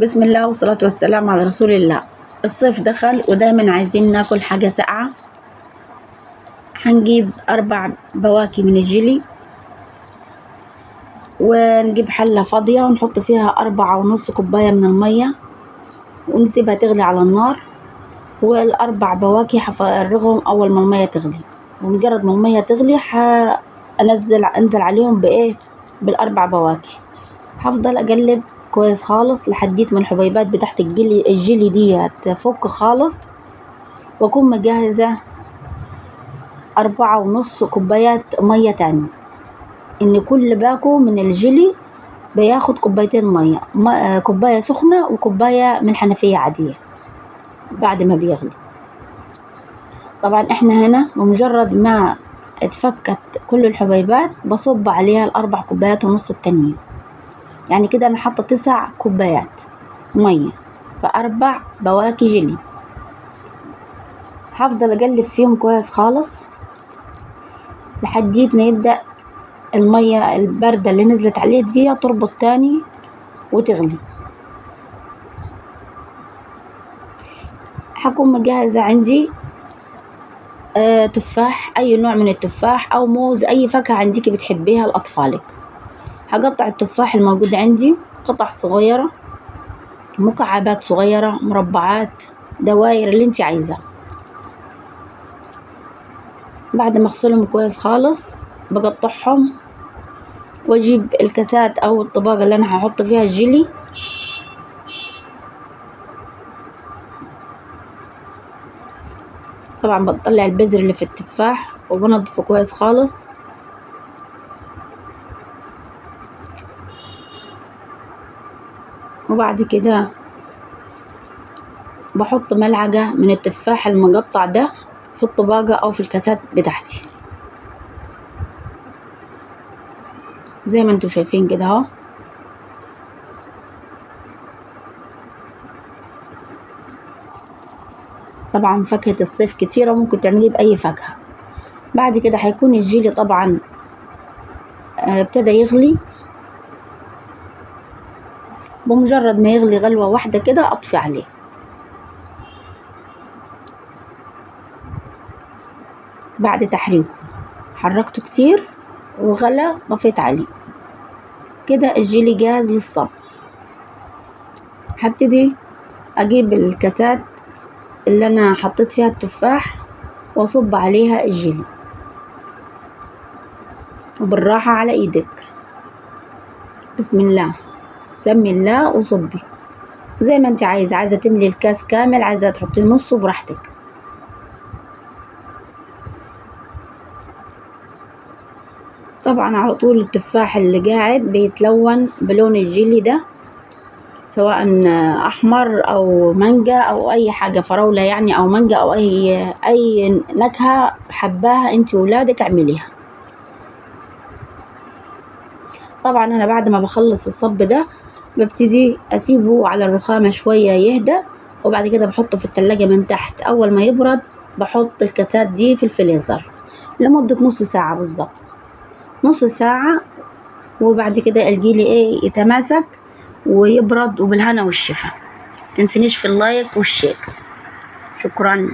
بسم الله والصلاة والسلام على رسول الله. الصيف دخل ودايما عايزين ناكل حاجة ساقعة. هنجيب 4 بواكي من الجيلي، ونجيب حلة فاضية ونحط فيها 4.5 كوباية من المية، ونسيبها تغلي على النار. وال4 بواكي هفرغهم أول ما المية تغلي، ومجرد ما المية تغلي أنزل عليهم بال4 بواكي. هفضل أقلب كويس خالص لحديت ما الحبيبات بتاعت الجيلي دي تفك خالص، واكون مجهزة 4.5 كوبايات مية تاني. ان كل باكو من الجيلي بياخد 2 كوباية مية، كوباية سخنة وكوباية من الحنفية عادية بعد ما بيغلي. طبعا احنا هنا بمجرد ما اتفكت كل الحبيبات بصب عليها 4.5 كوبايات التانيين، يعني كده انا حاطة 9 كوبايات مية في 4 بواكي جيلي. هفضل اقلب فيهم كويس خالص لحديت ما يبدأ المية الباردة اللي نزلت عليه دي تربط تاني وتغلي. هكون مجهزة عندي تفاح، اي نوع من التفاح او موز، اي فاكهة عندك بتحبيها لأطفالك. هقطع التفاح الموجود عندي قطع صغيرة، مكعبات صغيرة، مربعات، دواير، اللي انت عايزاه. بعد ما اغسلهم كويس خالص بقطعهم، واجيب الكاسات او الطباقة اللي انا هحط فيها الجيلي. طبعا بطلع البذر اللي في التفاح وبنضفه كويس خالص. وبعد كده بحط ملعقة من التفاح المقطع ده في الطباقة او في الكاسات بتاعتي زي ما انتوا شايفين كده اهو. طبعا فاكهة الصيف كتيرة، ممكن تعمليه بأي فاكهة. بعد كده هيكون الجيلي طبعا ابتدى يغلي. بمجرد ما يغلي غلوة واحدة كده اطفي عليه. بعد تحريكه حركته كتير وغلى طفيت عليه كده الجيلي جاهز للصب. هبتدي اجيب الكاسات اللي انا حطيت فيها التفاح واصب عليها الجيلي، وبالراحة على ايدك. بسم الله، سمي الله وصبي زي ما انت عايزة تملي الكاس كامل، عايزة تحطي نصه براحتك. طبعا على طول التفاح اللي قاعد بيتلون بلون الجيلي ده، سواء احمر او مانجا او اي حاجة، فراولة يعني او مانجا او اي نكهة حباها انت وولادك اعمليها. طبعا انا بعد ما بخلص الصب ده ببتدي اسيبه على الرخامة شوية يهدى، وبعد كده بحطه في التلاجة من تحت. اول ما يبرد بحط الكاسات دي في الفريزر لمدة نص ساعة بالظبط، نص ساعة. وبعد كده الجيلي يتماسك ويبرد، وبالهنا والشفا. متنسينيش في اللايك والشير. شكرا.